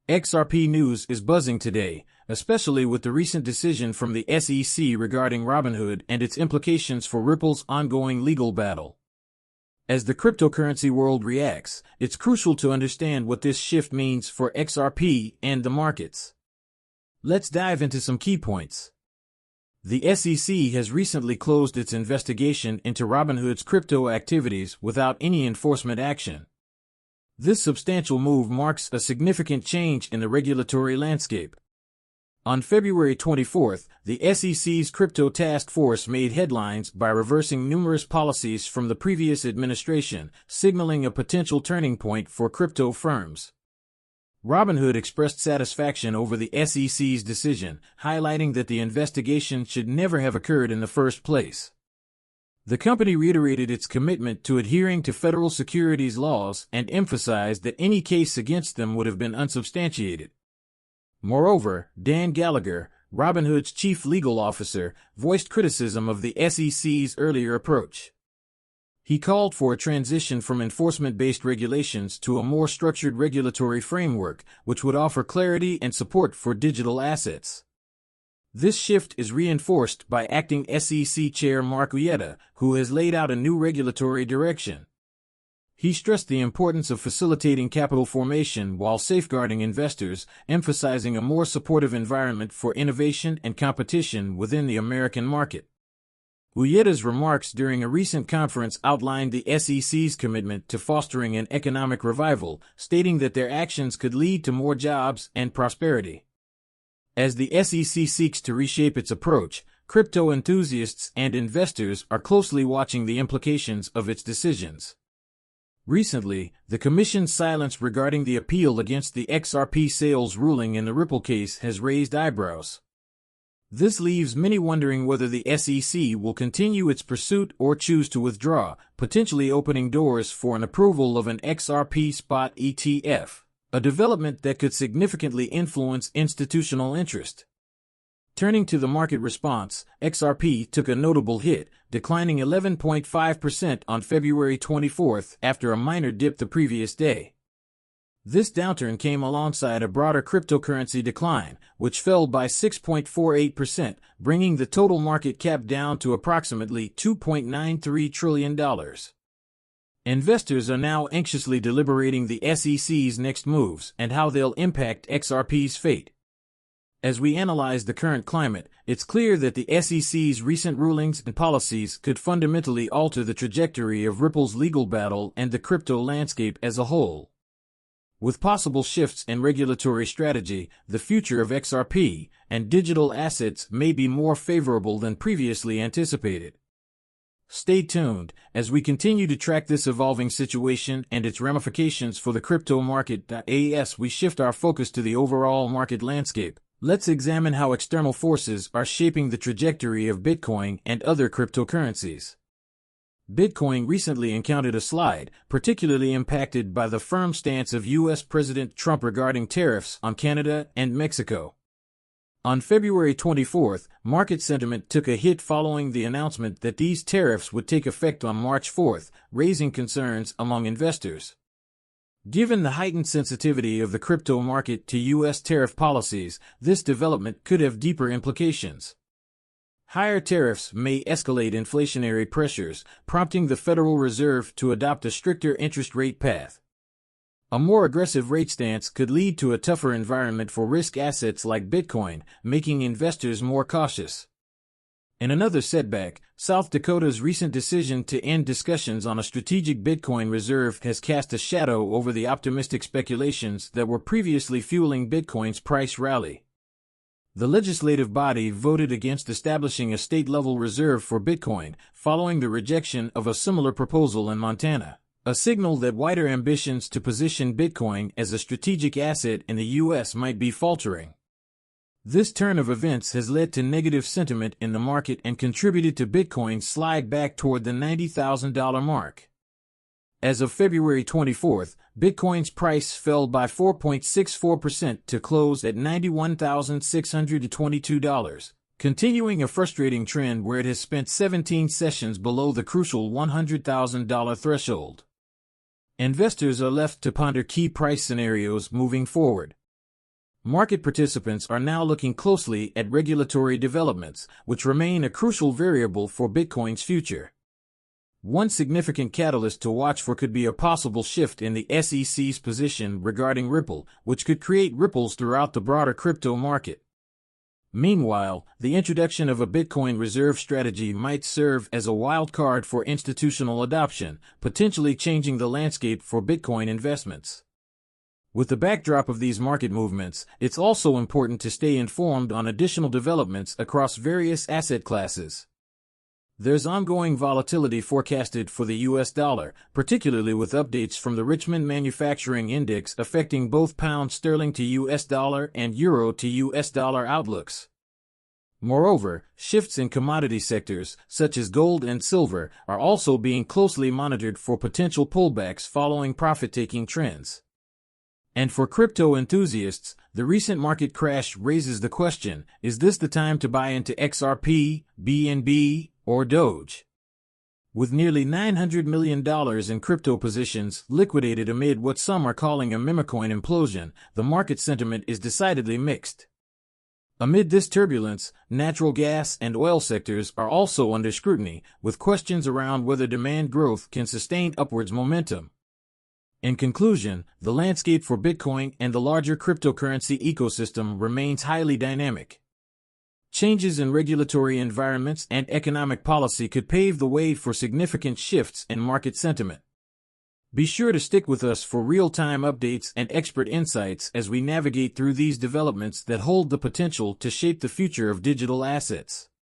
XRP News is buzzing today, especially with the recent decision from the SEC regarding Robinhood and its implications for Ripple's ongoing legal battle. As the cryptocurrency world reacts, it's crucial to understand what this shift means for XRP and the markets. Let's dive into some key points. The SEC has recently closed its investigation into Robinhood's crypto activities without any enforcement action. This substantial move marks a significant change in the regulatory landscape. On February 24th, the SEC's Crypto Task Force made headlines by reversing numerous policies from the previous administration, signaling a potential turning point for crypto firms. Robinhood expressed satisfaction over the SEC's decision, highlighting that the investigation should never have occurred in the first place. The company reiterated its commitment to adhering to federal securities laws and emphasized that any case against them would have been unsubstantiated. Moreover, Dan Gallagher, Robinhood's chief legal officer, voiced criticism of the SEC's earlier approach. He called for a transition from enforcement-based regulations to a more structured regulatory framework, which would offer clarity and support for digital assets. This shift is reinforced by acting SEC Chair Mark Uyeda, who has laid out a new regulatory direction. He stressed the importance of facilitating capital formation while safeguarding investors, emphasizing a more supportive environment for innovation and competition within the American market. Uyeda's remarks during a recent conference outlined the SEC's commitment to fostering an economic revival, stating that their actions could lead to more jobs and prosperity. As the SEC seeks to reshape its approach, crypto enthusiasts and investors are closely watching the implications of its decisions. Recently, the Commission's silence regarding the appeal against the XRP sales ruling in the Ripple case has raised eyebrows. This leaves many wondering whether the SEC will continue its pursuit or choose to withdraw, potentially opening doors for an approval of an XRP spot ETF. A development that could significantly influence institutional interest. Turning to the market response, XRP took a notable hit, declining 11.5% on February 24th after a minor dip the previous day. This downturn came alongside a broader cryptocurrency decline, which fell by 6.48%, bringing the total market cap down to approximately $2.93 trillion. Investors are now anxiously deliberating the SEC's next moves and how they'll impact XRP's fate. As we analyze the current climate, it's clear that the SEC's recent rulings and policies could fundamentally alter the trajectory of Ripple's legal battle and the crypto landscape as a whole. With possible shifts in regulatory strategy, the future of XRP and digital assets may be more favorable than previously anticipated. Stay tuned as we continue to track this evolving situation and its ramifications for the crypto market. As we shift our focus to the overall market landscape, let's examine how external forces are shaping the trajectory of Bitcoin and other cryptocurrencies. Bitcoin recently encountered a slide, particularly impacted by the firm stance of U.S. President Trump regarding tariffs on Canada and Mexico. On February 24th, market sentiment took a hit following the announcement that these tariffs would take effect on March 4th, raising concerns among investors. Given the heightened sensitivity of the crypto market to U.S. tariff policies, this development could have deeper implications. Higher tariffs may escalate inflationary pressures, prompting the Federal Reserve to adopt a stricter interest rate path. A more aggressive rate stance could lead to a tougher environment for risk assets like Bitcoin, making investors more cautious. In another setback, South Dakota's recent decision to end discussions on a strategic Bitcoin reserve has cast a shadow over the optimistic speculations that were previously fueling Bitcoin's price rally. The legislative body voted against establishing a state-level reserve for Bitcoin, following the rejection of a similar proposal in Montana. A signal that wider ambitions to position Bitcoin as a strategic asset in the U.S. might be faltering. This turn of events has led to negative sentiment in the market and contributed to Bitcoin's slide back toward the $90,000 mark. As of February 24th, Bitcoin's price fell by 4.64% to close at $91,622. Continuing a frustrating trend where it has spent 17 sessions below the crucial $100,000 threshold. Investors are left to ponder key price scenarios moving forward. Market participants are now looking closely at regulatory developments, which remain a crucial variable for Bitcoin's future. One significant catalyst to watch for could be a possible shift in the SEC's position regarding Ripple, which could create ripples throughout the broader crypto market. Meanwhile, the introduction of a Bitcoin reserve strategy might serve as a wild card for institutional adoption, potentially changing the landscape for Bitcoin investments. With the backdrop of these market movements, it's also important to stay informed on additional developments across various asset classes. There's ongoing volatility forecasted for the US dollar, particularly with updates from the Richmond Manufacturing Index affecting both pound sterling to US dollar and euro to US dollar outlooks. Moreover, shifts in commodity sectors, such as gold and silver, are also being closely monitored for potential pullbacks following profit-taking trends. And for crypto enthusiasts, the recent market crash raises the question, is this the time to buy into XRP, BNB, or Doge? With nearly $900 million in crypto positions liquidated amid what some are calling a memecoin implosion, the market sentiment is decidedly mixed. Amid this turbulence, natural gas and oil sectors are also under scrutiny, with questions around whether demand growth can sustain upwards momentum. In conclusion, the landscape for Bitcoin and the larger cryptocurrency ecosystem remains highly dynamic. Changes in regulatory environments and economic policy could pave the way for significant shifts in market sentiment. Be sure to stick with us for real-time updates and expert insights as we navigate through these developments that hold the potential to shape the future of digital assets.